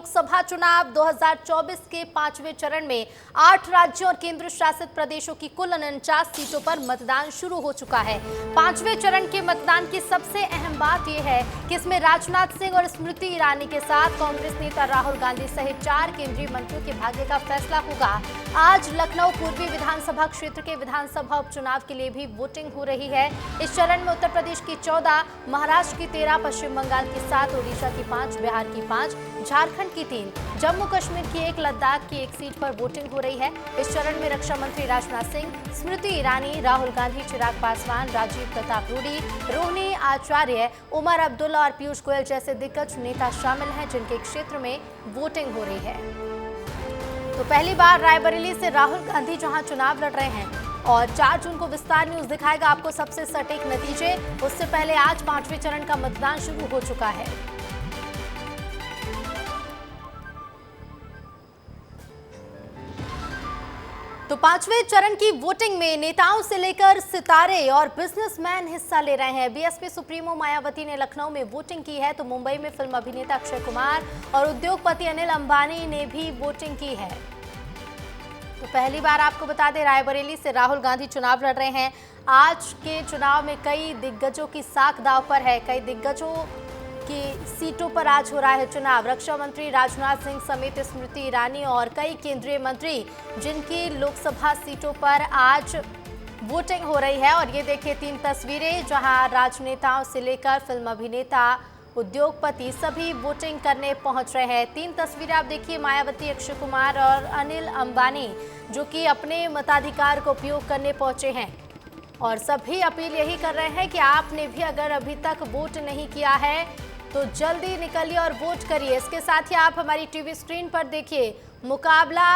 लोकसभा चुनाव 2024 के 5वें चरण में 8 राज्यों और केंद्र शासित प्रदेशों की कुल 49 सीटों पर मतदान शुरू हो चुका है। 5वें चरण के मतदान की सबसे अहम बात यह है कि इसमें राजनाथ सिंह और स्मृति ईरानी के साथ कांग्रेस नेता राहुल गांधी सहित 4 केंद्रीय मंत्रियों के भाग्य का फैसला होगा। आज लखनऊ पूर्वी विधानसभा क्षेत्र के विधानसभा उपचुनाव के लिए भी वोटिंग हो रही है। इस चरण में उत्तर प्रदेश की 14, महाराष्ट्र की 13, पश्चिम बंगाल की 7, ओडिशा की 5, बिहार की 5, झारखंड की 3, जम्मू कश्मीर की 1, लद्दाख की 1 सीट पर वोटिंग हो रही है। इस चरण में रक्षा मंत्री राजनाथ सिंह, स्मृति ईरानी, राहुल गांधी, चिराग पासवान, राजीव प्रताप रूडी, रोहिणी आचार्य, उमर अब्दुल्ला और पीयूष गोयल जैसे दिग्गज नेता शामिल हैं जिनके क्षेत्र में वोटिंग हो रही है। तो पहली बार रायबरेली से राहुल गांधी जहां चुनाव लड़ रहे हैं और 4 जून को विस्तार न्यूज दिखाएगा आपको सबसे सटीक नतीजे। उससे पहले आज 5वें चरण का मतदान शुरू हो चुका है। तो 5वें चरण की वोटिंग में नेताओं से लेकर सितारे और बिजनेसमैन हिस्सा ले रहे हैं। बीएसपी सुप्रीमो मायावती ने लखनऊ में वोटिंग की है तो मुंबई में फिल्म अभिनेता अक्षय कुमार और उद्योगपति अनिल अंबानी ने भी वोटिंग की है। तो पहली बार आपको बता दें रायबरेली से राहुल गांधी चुनाव लड़ रहे हैं। आज के चुनाव में कई दिग्गजों की साख दांव पर है, कई दिग्गजों की सीटों पर आज हो रहा है चुनाव। रक्षा मंत्री राजनाथ सिंह समेत स्मृति ईरानी और कई केंद्रीय मंत्री जिनकी लोकसभा सीटों पर आज वोटिंग हो रही है। और ये देखिए 3 तस्वीरें जहां राजनेताओं से लेकर फिल्म अभिनेता, उद्योगपति सभी वोटिंग करने पहुंच रहे हैं। 3 तस्वीरें आप देखिए, मायावती, अक्षय कुमार और अनिल अंबानी जो कि अपने मताधिकार को उपयोग करने पहुंचे हैं। और सभी अपील यही कर रहे हैं कि आपने भी अगर अभी तक वोट नहीं किया है तो जल्दी निकलिए और वोट करिए। इसके साथ ही आप हमारी टीवी स्क्रीन पर देखिए मुकाबला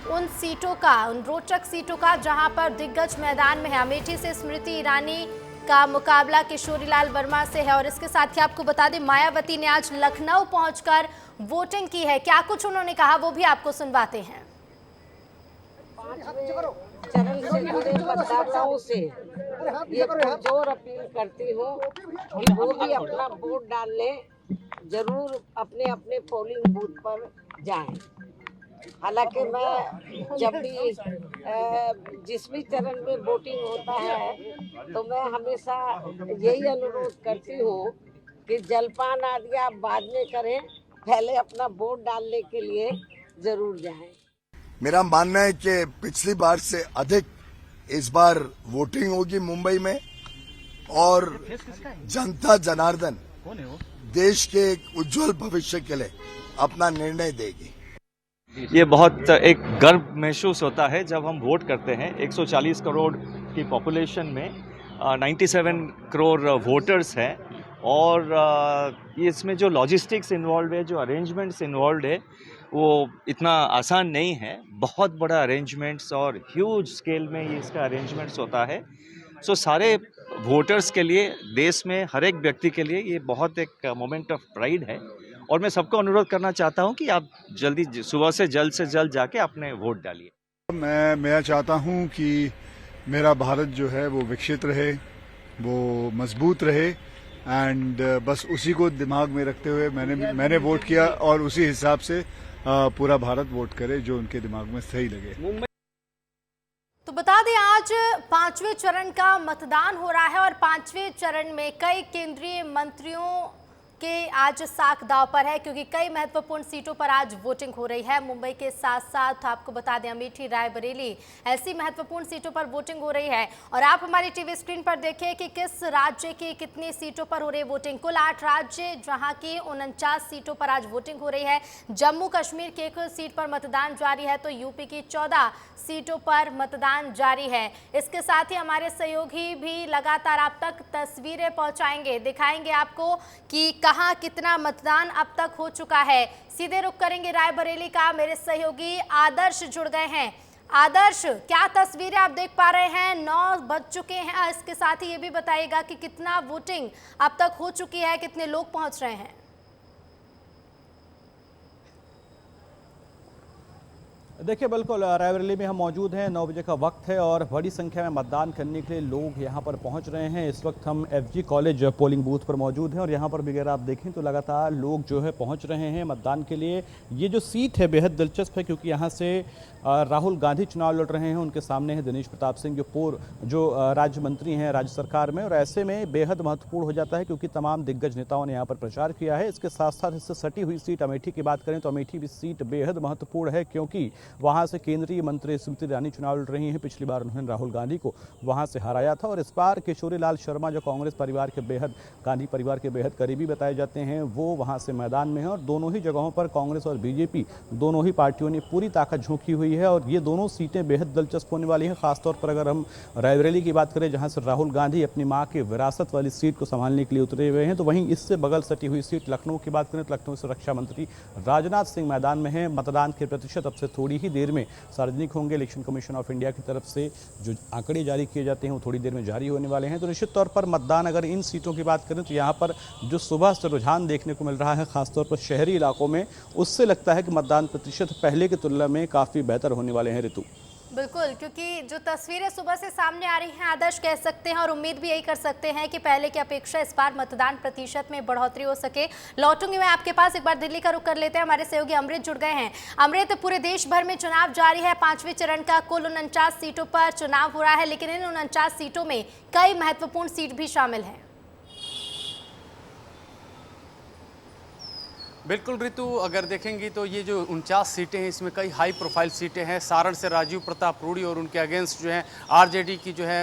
उन सीटों का, उन रोचक सीटों का जहां पर दिग्गज मैदान में है। अमेठी से स्मृति ईरानी का मुकाबला किशोरीलाल वर्मा से है। और इसके साथ ही आपको बता दें मायावती ने आज लखनऊ पहुंचकर वोटिंग की है। क्या कुछ उन्होंने कहा वो भी आपको सुनवाते हैं। चरण से जुड़े मतदाताओं से ये पुरजोर अपील करती हूँ कि वो भी अपना वोट डालने जरूर अपने अपने पोलिंग बूथ पर जाएं। हालांकि मैं जब भी जिस भी चरण में वोटिंग होता है तो मैं हमेशा यही अनुरोध करती हूँ कि जलपान आदि आप बाद में करें, पहले अपना वोट डालने के लिए जरूर जाएं। मेरा मानना है कि पिछली बार से अधिक इस बार वोटिंग होगी मुंबई में और जनता जनार्दन देश के एक उज्जवल भविष्य के लिए अपना निर्णय देगी। ये बहुत एक गर्व महसूस होता है जब हम वोट करते हैं। 140 करोड़ की पॉपुलेशन में 97 करोड़ वोटर्स हैं और इसमें जो लॉजिस्टिक्स इन्वॉल्व है, जो अरेंजमेंट्स इन्वॉल्व है, वो इतना आसान नहीं है। बहुत बड़ा अरेंजमेंट्स और ह्यूज स्केल में ये इसका अरेंजमेंट्स होता है। सो सारे वोटर्स के लिए, देश में हर एक व्यक्ति के लिए ये बहुत एक मोमेंट ऑफ प्राइड है। और मैं सबको अनुरोध करना चाहता हूं कि आप जल्दी सुबह से जल्द जाके अपने वोट डालिए। मैं चाहता हूं कि मेरा भारत जो है वो विकसित रहे, वो मजबूत रहे एंड बस उसी को दिमाग में रखते हुए मैंने वोट किया और उसी हिसाब से पूरा भारत वोट करे जो उनके दिमाग में सही लगे। तो बता दें आज 5वें चरण का मतदान हो रहा है और 5वें चरण में कई केंद्रीय मंत्रियों के आज साख दांव पर है क्योंकि कई महत्वपूर्ण सीटों पर आज वोटिंग हो रही है। मुंबई के साथ साथ आपको बता दें अमेठी, रायबरेली ऐसी महत्वपूर्ण सीटों पर वोटिंग हो रही है। और आप हमारी टीवी स्क्रीन पर देखिए कि किस राज्य की कितनी सीटों पर हो रही है वोटिंग। कुल 8 राज्य जहां की 49 सीटों पर आज वोटिंग हो रही है। जम्मू कश्मीर की 1 सीट पर मतदान जारी है तो यूपी की 14 सीटों पर मतदान जारी है। इसके साथ ही हमारे सहयोगी भी लगातार आप तक तस्वीरें पहुंचाएंगे, दिखाएंगे आपको कि कहां कितना मतदान अब तक हो चुका है। सीधे रुख करेंगे रायबरेली का। मेरे सहयोगी आदर्श जुड़ गए हैं। आदर्श, क्या तस्वीरें आप देख पा रहे हैं? 9 बज चुके हैं। इसके साथ ही ये भी बताइएगा कि कितना वोटिंग अब तक हो चुकी है, कितने लोग पहुंच रहे हैं? देखिए बिल्कुल रायबरेली में हम मौजूद हैं। 9 बजे का वक्त है और बड़ी संख्या में मतदान करने के लिए लोग यहाँ पर पहुँच रहे हैं। इस वक्त हम एफजी कॉलेज पोलिंग बूथ पर मौजूद हैं और यहाँ पर भी अगर आप देखें तो लगातार लोग जो है पहुँच रहे हैं मतदान के लिए। ये जो सीट है बेहद दिलचस्प है क्योंकि यहाँ से राहुल गांधी चुनाव लड़ रहे हैं, उनके सामने है दिनेश प्रताप सिंह जो राज्य मंत्री हैं राज्य सरकार में, और ऐसे में बेहद महत्वपूर्ण हो जाता है क्योंकि तमाम दिग्गज नेताओं ने यहाँ पर प्रचार किया है। इसके साथ साथ इससे सटी हुई सीट अमेठी की बात करें तो अमेठी भी सीट बेहद महत्वपूर्ण है क्योंकि वहाँ से केंद्रीय मंत्री स्मृति ईरानी चुनाव लड़ रही हैं। पिछली बार उन्होंने राहुल गांधी को वहाँ से हराया था और इस बार किशोरी लाल शर्मा जो कांग्रेस परिवार के बेहद गांधी परिवार के बेहद करीबी बताए जाते हैं वो वहाँ से मैदान में हैं और दोनों ही जगहों पर कांग्रेस और बीजेपी दोनों ही पार्टियों ने पूरी ताकत झोंकी हुई है और ये दोनों सीटें बेहद दिलचस्प होने वाली हैं। खासतौर पर अगर हम रायबरेली की बात करें जहां से राहुल गांधी अपनी मां के विरासत वाली सीट को संभालने के लिए उतरे हुए हैं, तो वहीं इससे बगल सटी हुई सीट लखनऊ की बात करें तो लखनऊ से रक्षा मंत्री राजनाथ सिंह मैदान में हैं। मतदान के प्रतिशत अब से थोड़ी ही देर में सार्वजनिक होंगे। इलेक्शन कमीशन ऑफ इंडिया की तरफ से जो आंकड़े जारी किए जाते हैं वो थोड़ी देर में जारी होने वाले हैं। तो निश्चित तौर पर मतदान अगर इन सीटों की बात करें तो यहाँ पर जो सुबह से रुझान देखने को मिल रहा है खासतौर पर शहरी इलाकों में, उससे लगता है कि मतदान प्रतिशत पहले की तुलना में काफ़ी बेहतर होने वाले हैं। ऋतु बिल्कुल, क्योंकि जो तस्वीरें सुबह से सामने आ रही हैं आदर्श कह सकते हैं और उम्मीद भी यही कर सकते हैं कि पहले की अपेक्षा इस बार मतदान प्रतिशत में बढ़ोतरी हो सके। लौटूंगी मैं आपके पास, एक बार दिल्ली का रुख कर लेते हैं। हमारे सहयोगी अमृत जुड़ गए हैं। अमृत, पूरे देश भर में चुनाव जारी है। 5वें चरण का कुल 49 सीटों पर चुनाव हो रहा है, लेकिन इन 49 सीटों में कई महत्वपूर्ण सीट भी शामिल हैं। बिल्कुल ऋतु, अगर देखेंगी तो ये जो 49 सीटें हैं इसमें कई हाई प्रोफाइल सीटें हैं। सारण से राजीव प्रताप रूडी और उनके अगेंस्ट जो है आरजेडी की जो है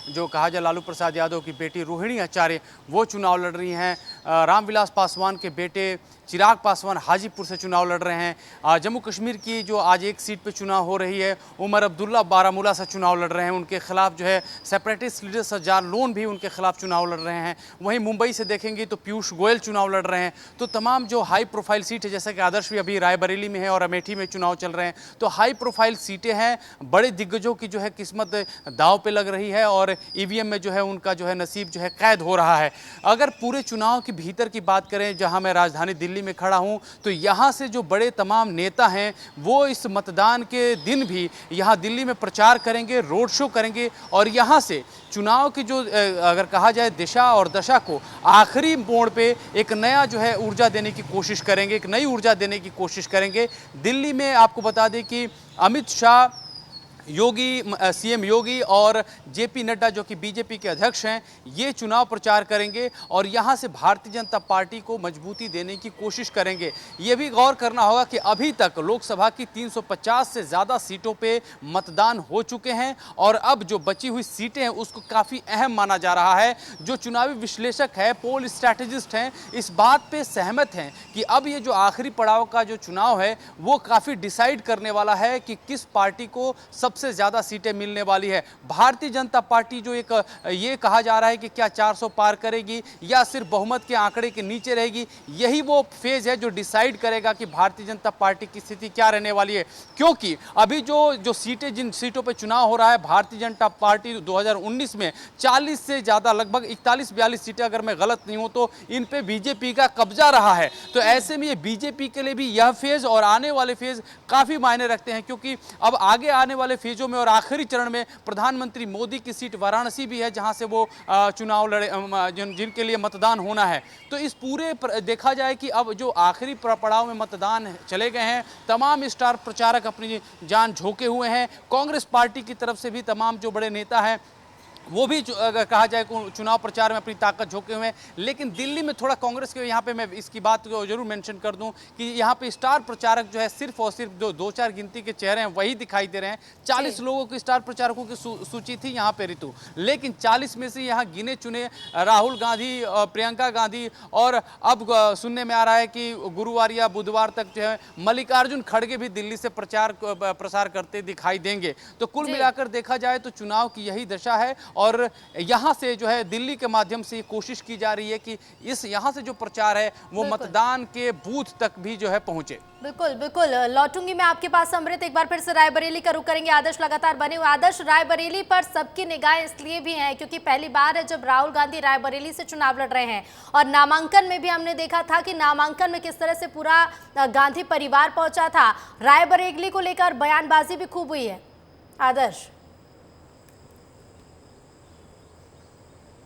जो कहा जाए लालू प्रसाद यादव की बेटी रोहिणी आचार्य वो चुनाव लड़ रही हैं। रामविलास पासवान के बेटे चिराग पासवान हाजीपुर से चुनाव लड़ रहे हैं। जम्मू कश्मीर की जो आज एक सीट पे चुनाव हो रही है उमर अब्दुल्ला बारामूला से चुनाव लड़ रहे हैं। उनके खिलाफ जो है सेपरेटिस्ट लीडर सज्जाद लोन भी उनके खिलाफ चुनाव लड़ रहे हैं। वहीं मुंबई से देखेंगे तो पीयूष गोयल चुनाव लड़ रहे हैं। तो तमाम जो हाई प्रोफाइल सीट है, जैसे कि आदर्श भी अभी रायबरेली में है और अमेठी में चुनाव चल रहे हैं, तो हाई प्रोफाइल सीटें हैं। बड़े दिग्गजों की जो है किस्मत दांव पे लग रही है और ईवीएम में जो है उनका जो है नसीब जो है कैद हो रहा है। अगर पूरे चुनाव के भीतर की बात करें, जहां मैं राजधानी दिल्ली में खड़ा हूं, तो यहां से जो बड़े तमाम नेता हैं वो इस मतदान के दिन भी यहां दिल्ली में प्रचार करेंगे, रोड शो करेंगे और यहां से चुनाव की जो अगर कहा जाए दिशा और दशा को आखिरी मोड़ पे एक नया जो है ऊर्जा देने की कोशिश करेंगे, एक नई ऊर्जा देने की कोशिश करेंगे। दिल्ली में आपको बता दें कि अमित शाह, सीएम योगी और जेपी नड्डा जो कि बीजेपी के अध्यक्ष हैं, ये चुनाव प्रचार करेंगे और यहां से भारतीय जनता पार्टी को मजबूती देने की कोशिश करेंगे। ये भी गौर करना होगा कि अभी तक लोकसभा की 350 से ज़्यादा सीटों पे मतदान हो चुके हैं और अब जो बची हुई सीटें हैं उसको काफ़ी अहम माना जा रहा है। जो चुनावी विश्लेषक है, पोल स्ट्रैटेजिस्ट हैं, इस बात पे सहमत हैं कि अब ये जो आखिरी पड़ाव का जो चुनाव है वो काफ़ी डिसाइड करने वाला है कि किस पार्टी को सबसे ज्यादा सीटें मिलने वाली है। भारतीय जनता पार्टी जो एक ये कहा जा रहा है कि क्या 400 पार करेगी या सिर्फ बहुमत के आंकड़े के नीचे रहेगी, यही वो फेज है जो डिसाइड करेगा कि भारतीय जनता पार्टी की स्थिति क्या रहने वाली है। क्योंकि अभी जो सीटें, जिन सीटों पर चुनाव हो रहा है, भारतीय जनता पार्टी 2019 में 40 से ज्यादा लगभग 41-42 सीटें, अगर मैं गलत नहीं हूं तो इन पे बीजेपी का कब्जा रहा है। तो ऐसे में ये बीजेपी के लिए भी यह फेज और आने वाले फेज काफी मायने रखते हैं, क्योंकि अब आगे आने वाले फेजों में और आखिरी चरण में प्रधानमंत्री मोदी की सीट वाराणसी भी है जहां से वो चुनाव लड़े, जिनके लिए मतदान होना है। तो इस पूरे देखा जाए कि अब जो आखिरी पड़ाव में मतदान चले गए हैं, तमाम स्टार प्रचारक अपनी जान झोंके हुए हैं। कांग्रेस पार्टी की तरफ से भी तमाम जो बड़े नेता हैं वो भी अगर कहा जाए चुनाव प्रचार में अपनी ताकत झोंके हुए हैं। लेकिन दिल्ली में थोड़ा कांग्रेस के, यहाँ पे मैं इसकी बात को जरूर मेंशन कर दूं कि यहाँ पे स्टार प्रचारक जो है सिर्फ और सिर्फ जो 2-4 गिनती के चेहरे हैं वही दिखाई दे रहे हैं। 40 लोगों की स्टार प्रचारकों की सूची थी यहाँ पे ऋतु, लेकिन 40 में से यहाँ गिने चुने राहुल गांधी, प्रियंका गांधी और अब सुनने में आ रहा है कि गुरुवार या बुधवार तक जो है मल्लिकार्जुन खड़गे भी दिल्ली से प्रसार करते दिखाई देंगे। तो कुल मिलाकर देखा जाए तो चुनाव की यही दशा है और यहाँ से जो है दिल्ली के माध्यम से कोशिश की जा रही है कि इस यहाँ से जो प्रचार है वो बिल्कुल। मतदान के बूथ तक भी जो है पहुंचे। बिल्कुल बिल्कुल, लौटूंगी मैं आपके पास अमृत। एक बार फिर से रायबरेली का रुख करेंगे। आदर्श लगातार बने हुए। आदर्श, रायबरेली पर सबकी निगाहें इसलिए भी हैं क्योंकि पहली बार है जब राहुल गांधी रायबरेली से चुनाव लड़ रहे हैं, और नामांकन में भी हमने देखा था कि नामांकन में किस तरह से पूरा गांधी परिवार पहुंचा था। रायबरेली को लेकर बयानबाजी भी खूब हुई है। आदर्श।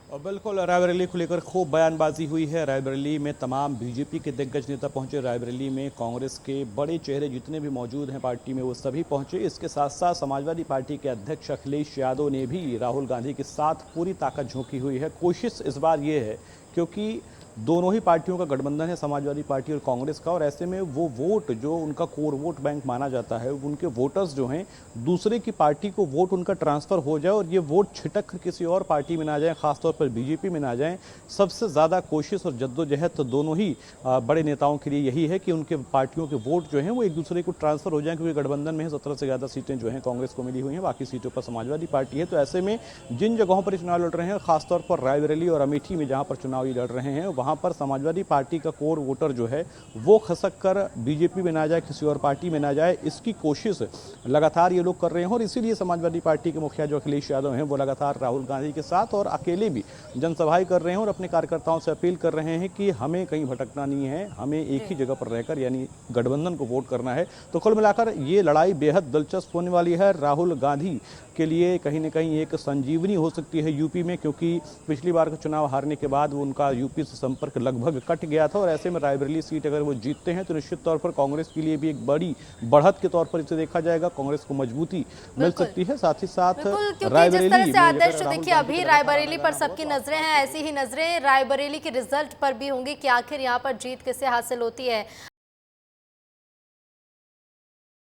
और बिल्कुल, रायबरेली को लेकर खूब बयानबाजी हुई है। रायबरेली में तमाम बीजेपी के दिग्गज नेता पहुंचे। रायबरेली में कांग्रेस के बड़े चेहरे जितने भी मौजूद हैं पार्टी में वो सभी पहुंचे। इसके साथ साथ समाजवादी पार्टी के अध्यक्ष अखिलेश यादव ने भी राहुल गांधी के साथ पूरी ताकत झोंकी हुई है। कोशिश इस बार ये है, क्योंकि दोनों ही पार्टियों का गठबंधन है, समाजवादी पार्टी और कांग्रेस का, और ऐसे में वो वोट जो उनका कोर वोट बैंक माना जाता है, उनके वोटर्स जो हैं दूसरे की पार्टी को वोट उनका ट्रांसफ़र हो जाए और ये वोट छिटक कर किसी और पार्टी में ना जाए, खासतौर पर बीजेपी में ना जाए। सबसे ज़्यादा कोशिश और जद्दोजहद तो दोनों ही बड़े नेताओं के लिए यही है कि उनके पार्टियों के वोट जो हैं वो एक दूसरे को ट्रांसफ़र हो जाएं, क्योंकि गठबंधन में 17 से ज़्यादा सीटें जो हैं कांग्रेस को मिली हुई हैं, बाकी सीटों पर समाजवादी पार्टी है। तो ऐसे में जिन जगहों पर चुनाव लड़ रहे हैं, खासतौर पर रायबरेली और अमेठी में जहाँ पर चुनाव ये लड़ रहे हैं, वहाँ पर समाजवादी पार्टी का कोर वोटर जो है वो खसक कर बीजेपी में ना जाए, किसी और पार्टी में ना जाए, इसकी कोशिश लगातार ये लोग कर रहे हैं। और इसीलिए समाजवादी पार्टी के मुखिया जो अखिलेश यादव हैं वो लगातार राहुल गांधी के साथ और अकेले भी जनसभाएं कर रहे हैं और अपने कार्यकर्ताओं से अपील कर रहे हैं कि हमें कहीं भटकना नहीं है, हमें एक ही जगह पर रहकर यानी गठबंधन को वोट करना है। तो कुल मिलाकर ये लड़ाई बेहद दिलचस्प होने वाली है। राहुल गांधी के लिए कहीं ना कहीं एक संजीवनी हो सकती है यूपी में, क्योंकि पिछली बार का चुनाव हारने के बाद उनका यूपी से संपर्क लगभग कट गया था, और ऐसे में रायबरेली सीट अगर वो जीतते हैं तो निश्चित तौर पर कांग्रेस के लिए भी एक बड़ी बढ़त के तौर पर इसे देखा जाएगा। कांग्रेस को मजबूती मिल सकती है। साथ ही साथ जिस तरह से आदर्श देखिए अभी रायबरेली पर सबकी नजरें हैं, ऐसी ही नजरें रायबरेली के रिजल्ट पर भी होंगी कि आखिर यहाँ पर जीत किसे हासिल होती है।